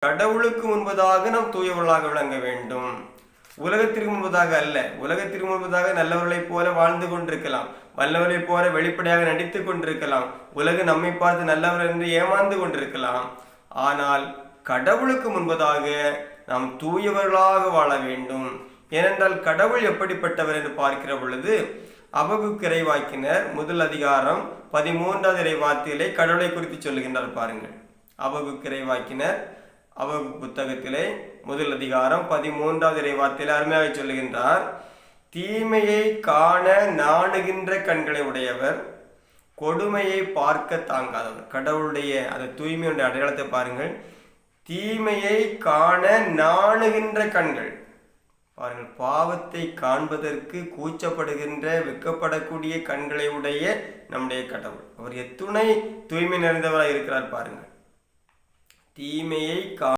கடவுளுக்கு முன்பதாக நாம் தூயவர்களாக விளங்க வேண்டும். உலகத்திற்கு முன்பதாக அல்ல. உலகத்திற்கு முன்பதாக நல்லவர்களைப் போல வாழ்ந்து கொண்டிருக்கலாம், வல்லவர்களைப் போல வெளிப்படையாக நடித்துக் கொண்டிருக்கலாம், உலகம் நம்மை பார்த்து நல்லவர் என்று ஏமாந்து கொண்டிருக்கலாம். ஆனால் கடவுளுக்கு முன்பதாக நாம் தூயவர்களாக வாழ வேண்டும். ஏனென்றால் கடவுள் எப்படிப்பட்டவர் என்று பார்க்கிற பொழுது அபகுக் இறைவாக்கினர் முதல் அதிகாரம் 13வது இறைவார்த்தையிலே கடவுளை குறித்து சொல்லுகின்றார். பாருங்கள், அபகுக் இறைவாக்கினர் அபகுக் புத்தகத்திலே முதல் அதிகாரம் 13வது இறைவார்த்தையிலே அருமையாக சொல்லுகின்றார். தீமையை காண நாணுகின்ற கண்களை உடையவர், கொடுமையை பார்க்க தாங்காதவர். கடவுளுடைய அந்த தூய்மையுடைய அடையாளத்தை பாருங்கள். தீமையை காண நாணுகின்ற கண்கள் பாருங்கள். பாவத்தை காண்பதற்கு கூச்சப்படுகின்ற, வெட்கப்படக்கூடிய கண்களை உடைய நம்முடைய கடவுள். அவர் எத்துணை தூய்மை நிறைந்தவராக இருக்கிறார் பாருங்கள். தீமையை